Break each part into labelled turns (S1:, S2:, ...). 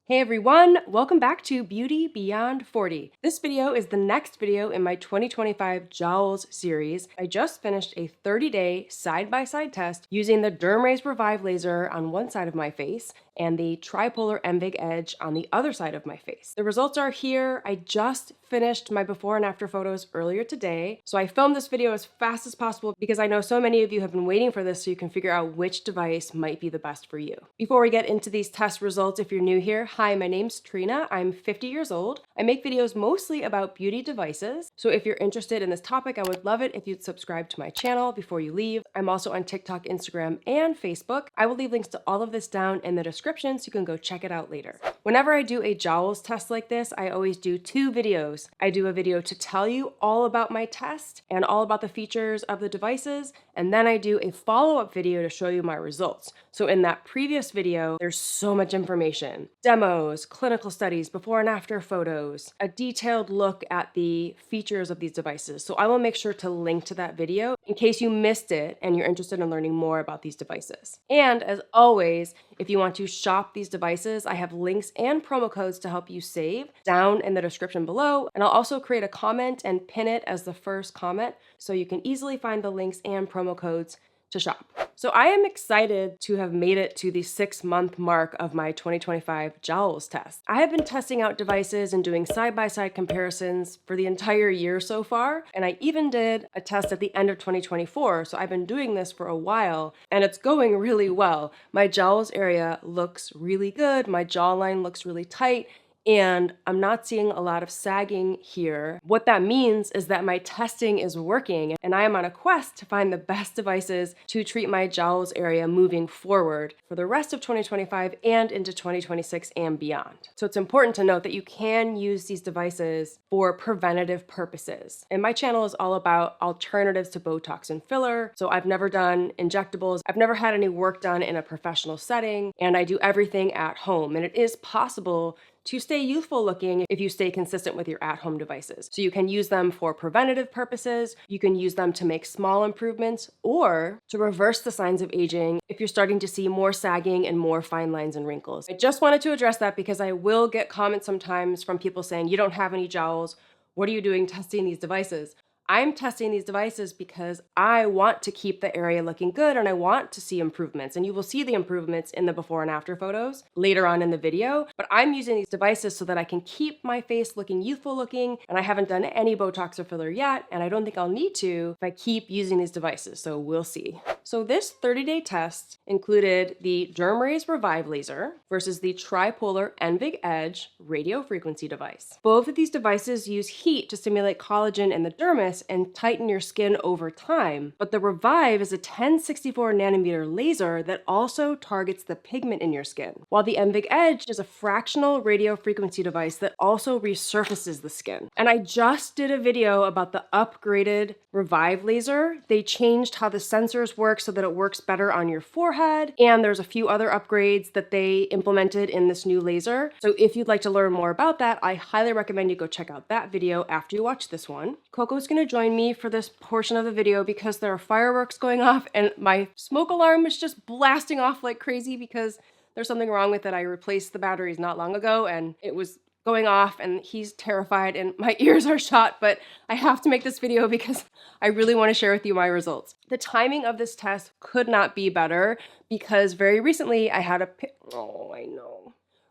S1: Hey everyone, welcome back to Beauty Beyond 40. This video is the next video in my 2025 Jowls series. I just finished a 30-day side-by-side test using the DermRays Revive laser on one side of my face and the Tripollar Envig Edge on the other side of my face. The results are here. I just finished my before and after photos earlier today, so I filmed this video as fast as possible because I know so many of you have been waiting for this so you can figure out which device might be the best for you. Before we get into these test results, if you're new here, hi, my name's Trina. I'm 50 years old. I make videos mostly about beauty devices, so if you're interested in this topic, I would love it if you'd subscribe to my channel before you leave. I'm also on TikTok, Instagram, and Facebook. I will leave links to all of this down in the description so you can go check it out later. Whenever I do a Jowls test like this, I always do two videos. I do a video to tell you all about my test and all about the features of the devices, and then I do a follow-up video to show you my results. So in that previous video, there's so much information. Demos, clinical studies, before and after photos, a detailed look at the features of these devices. So I will make sure to link to that video in case you missed it and you're interested in learning more about these devices. And as always, if you want to shop these devices, I have links and promo codes to help you save down in the description below. And I'll also create a comment and pin it as the first comment so you can easily find the links and promo codes to shop. So I am excited to have made it to the 6-month mark of my 2025 Jowls test. I have been testing out devices and doing side-by-side comparisons for the entire year so far, and I even did a test at the end of 2024, so I've been doing this for a while, and it's going really well. My jowls area looks really good, my jawline looks really tight, and I'm not seeing a lot of sagging here. What that means is that my testing is working, and I am on a quest to find the best devices to treat my jowls area moving forward for the rest of 2025 and into 2026 and beyond. So it's important to note that you can use these devices for preventative purposes. And my channel is all about alternatives to Botox and filler. So I've never done injectables. I've never had any work done in a professional setting, and I do everything at home. And it is possible to stay youthful looking if you stay consistent with your at-home devices. So you can use them for preventative purposes, you can use them to make small improvements, or to reverse the signs of aging if you're starting to see more sagging and more fine lines and wrinkles. I just wanted to address that because I will get comments sometimes from people saying, you don't have any jowls, what are you doing testing these devices? I'm testing these devices because I want to keep the area looking good and I want to see improvements. And you will see the improvements in the before and after photos later on in the video. But I'm using these devices so that I can keep my face looking youthful looking. And I haven't done any Botox or filler yet. And I don't think I'll need to if I keep using these devices. So we'll see. So this 30-day test included the DermRays Revive laser versus the Tripollar Envig Edge radio frequency device. Both of these devices use heat to stimulate collagen in the dermis and tighten your skin over time. But the Revive is a 1064 nanometer laser that also targets the pigment in your skin, while the Envig Edge is a fractional radio frequency device that also resurfaces the skin. And I just did a video about the upgraded Revive laser. They changed how the sensors work so that it works better on your forehead, and there's a few other upgrades that they implemented in this new laser. So if you'd like to learn more about that, I highly recommend you go check out that video after you watch this one. Koko's gonna join me for this portion of the video because there are fireworks going off and my smoke alarm is just blasting off like crazy because there's something wrong with it. I replaced the batteries not long ago and it was going off and he's terrified and my ears are shot, but I have to make this video because I really want to share with you my results. The timing of this test could not be better because very recently I had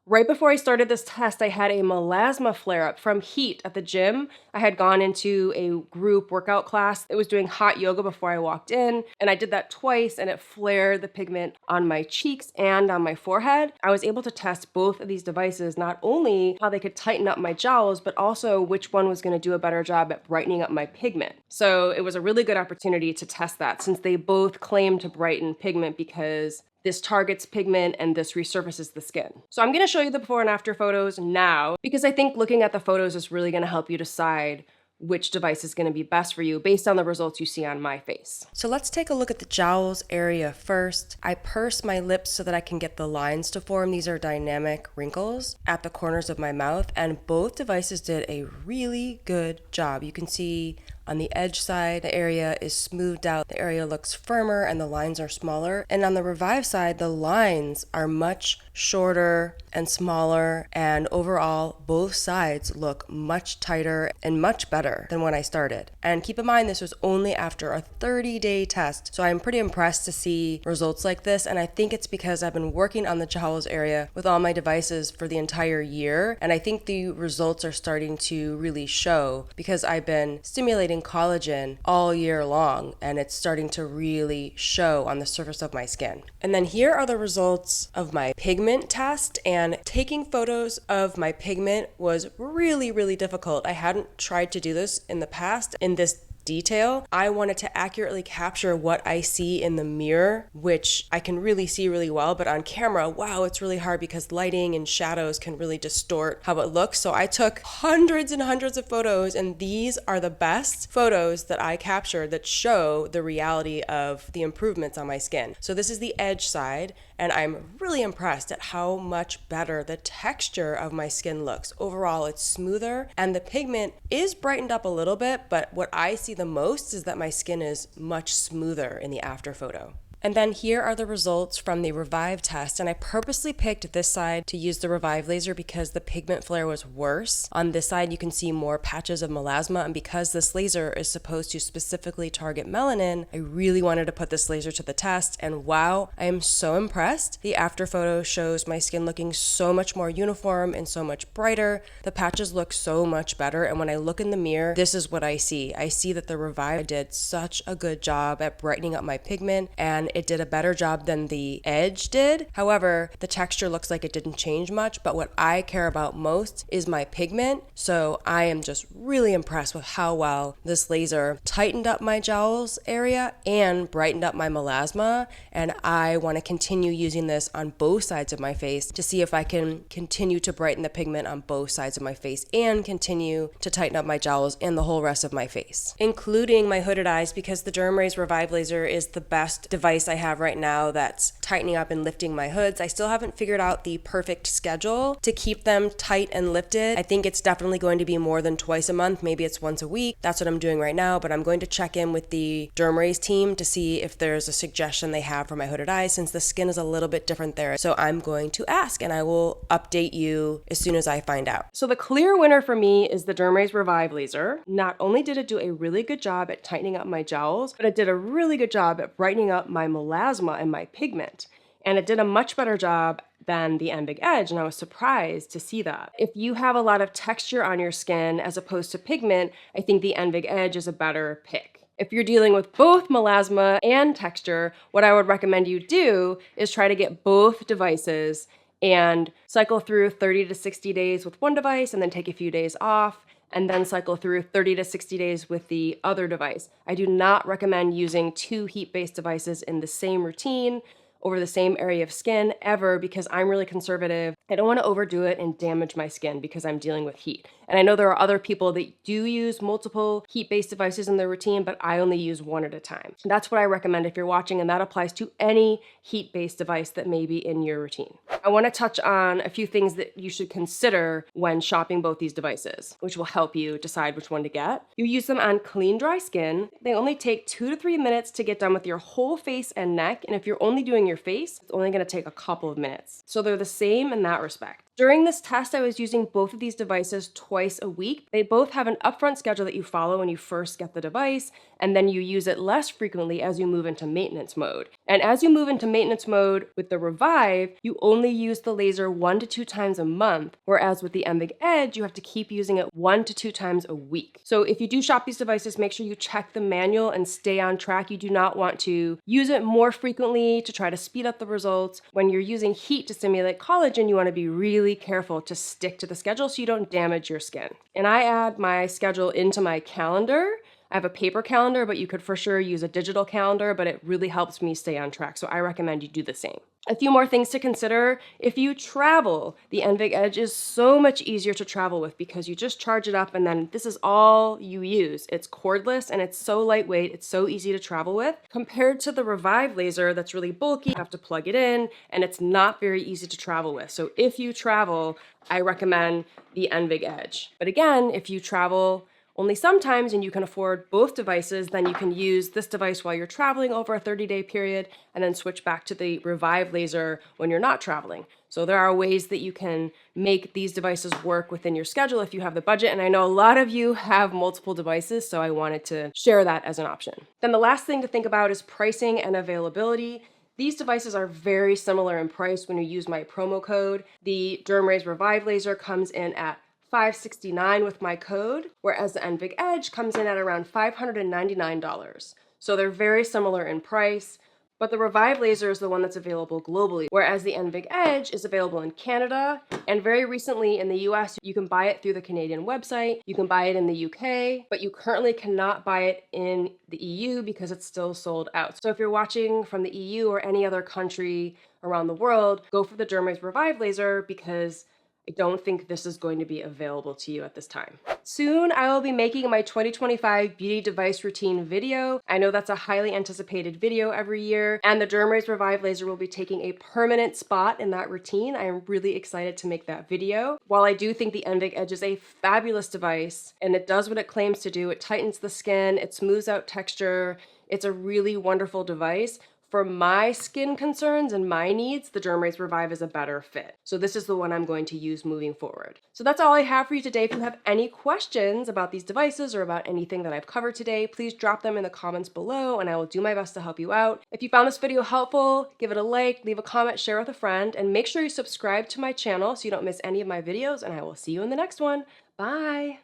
S1: right before I started this test, I had a melasma flare-up from heat at the gym. I had gone into a group workout class. It was doing hot yoga before I walked in, and I did that twice, and it flared the pigment on my cheeks and on my forehead. I was able to test both of these devices, not only how they could tighten up my jowls, but also which one was going to do a better job at brightening up my pigment. So it was a really good opportunity to test that since they both claim to brighten pigment because this targets pigment and this resurfaces the skin. So I'm gonna show you the before and after photos now because I think looking at the photos is really gonna help you decide which device is gonna be best for you based on the results you see on my face. So let's take a look at the jowls area first. I purse my lips so that I can get the lines to form. These are dynamic wrinkles at the corners of my mouth, and both devices did a really good job. You can see On the edge side, the area is smoothed out, the area looks firmer, and the lines are smaller. And on the Revive side, the lines are much shorter and smaller, and overall, both sides look much tighter and much better than when I started. And keep in mind, this was only after a 30-day test, so I'm pretty impressed to see results like this, and I think it's because I've been working on the jowls area with all my devices for the entire year, and I think the results are starting to really show because I've been stimulating collagen all year long, and it's starting to really show on the surface of my skin. And then here are the results of my pigment test, and taking photos of my pigment was really difficult. I hadn't tried to do this in the past in this detail. I wanted to accurately capture what I see in the mirror, which I can really see really well, but on camera, wow, it's really hard because lighting and shadows can really distort how it looks. So I took hundreds and hundreds of photos, and these are the best photos that I captured that show the reality of the improvements on my skin. So this is the edge side, and I'm really impressed at how much better the texture of my skin looks. Overall, it's smoother, and the pigment is brightened up a little bit, but what I see the most is that my skin is much smoother in the after photo. And then here are the results from the Revive test, and I purposely picked this side to use the Revive laser because the pigment flare was worse. On this side you can see more patches of melasma, and because this laser is supposed to specifically target melanin, I really wanted to put this laser to the test, and wow, I am so impressed. The after photo shows my skin looking so much more uniform and so much brighter. The patches look so much better, and when I look in the mirror, this is what I see. I see that the Revive did such a good job at brightening up my pigment, and it did a better job than the Edge did. However, the texture looks like it didn't change much, but what I care about most is my pigment. So I am just really impressed with how well this laser tightened up my jowls area and brightened up my melasma. And I want to continue using this on both sides of my face to see if I can continue to brighten the pigment on both sides of my face and continue to tighten up my jowls and the whole rest of my face, including my hooded eyes, because the DermRays Revive laser is the best device I have right now that's tightening up and lifting my hoods. I still haven't figured out the perfect schedule to keep them tight and lifted. I think it's definitely going to be more than twice a month. Maybe it's once a week. That's what I'm doing right now, but I'm going to check in with the DermRays team to see if there's a suggestion they have for my hooded eyes, since the skin is a little bit different there. So I'm going to ask, and I will update you as soon as I find out. So the clear winner for me is the DermRays Revive laser. Not only did it do a really good job at tightening up my jowls, but it did a really good job at brightening up my melasma and my pigment. And it did a much better job than the Envig Edge, and I was surprised to see that. If you have a lot of texture on your skin as opposed to pigment, I think the Envig Edge is a better pick. If you're dealing with both melasma and texture, what I would recommend you do is try to get both devices and cycle through 30 to 60 days with one device and then take a few days off, and then cycle through 30 to 60 days with the other device. I do not recommend using two heat-based devices in the same routine over the same area of skin ever, because I'm really conservative. I don't want to overdo it and damage my skin because I'm dealing with heat. And I know there are other people that do use multiple heat-based devices in their routine, but I only use one at a time. That's what I recommend if you're watching, and that applies to any heat-based device that may be in your routine. I want to touch on a few things that you should consider when shopping both these devices, which will help you decide which one to get. You use them on clean, dry skin. They only take 2 to 3 minutes to get done with your whole face and neck, and if you're only doing your face, it's only going to take a couple of minutes. So they're the same in that respect. During this test, I was using both of these devices twice a week. They both have an upfront schedule that you follow when you first get the device, and then you use it less frequently as you move into maintenance mode. And as you move into maintenance mode with the Revive, you only use the laser 1 to 2 times a month, whereas with the Envig Edge, you have to keep using it 1 to 2 times a week. So if you do shop these devices, make sure you check the manual and stay on track. You do not want to use it more frequently to try to speed up the results. When you're using heat to stimulate collagen, you want to be really careful to stick to the schedule so you don't damage your skin. And I add my schedule into my calendar. I have a paper calendar, but you could for sure use a digital calendar, but it really helps me stay on track. So I recommend you do the same. A few more things to consider. If you travel, the Envig Edge is so much easier to travel with because you just charge it up and then this is all you use. It's cordless and it's so lightweight, it's so easy to travel with. Compared to the Revive laser that's really bulky, you have to plug it in and it's not very easy to travel with. So if you travel, I recommend the Envig Edge. But again, if you travel Only sometimes, and you can afford both devices, then you can use this device while you're traveling over a 30-day period and then switch back to the Revive laser when you're not traveling. So there are ways that you can make these devices work within your schedule if you have the budget. And I know a lot of you have multiple devices, so I wanted to share that as an option. Then the last thing to think about is pricing and availability. These devices are very similar in price when you use my promo code. The DermRays Revive laser comes in at $569 with my code, whereas the Envig Edge comes in at around $599. So they're very similar in price, but the Revive laser is the one that's available globally, whereas the Envig Edge is available in Canada, and very recently in the US, you can buy it through the Canadian website, you can buy it in the UK, but you currently cannot buy it in the EU because it's still sold out. So if you're watching from the EU or any other country around the world, go for the DermRays Revive laser because I don't think this is going to be available to you at this time. Soon, I will be making my 2025 beauty device routine video. I know that's a highly anticipated video every year, and the DermRays Revive laser will be taking a permanent spot in that routine. I am really excited to make that video. While I do think the Envig Edge is a fabulous device, and it does what it claims to do, it tightens the skin, it smooths out texture, it's a really wonderful device. For my skin concerns and my needs, the DermRays Revive is a better fit. So this is the one I'm going to use moving forward. So that's all I have for you today. If you have any questions about these devices or about anything that I've covered today, please drop them in the comments below and I will do my best to help you out. If you found this video helpful, give it a like, leave a comment, share with a friend, and make sure you subscribe to my channel so you don't miss any of my videos, and I will see you in the next one. Bye!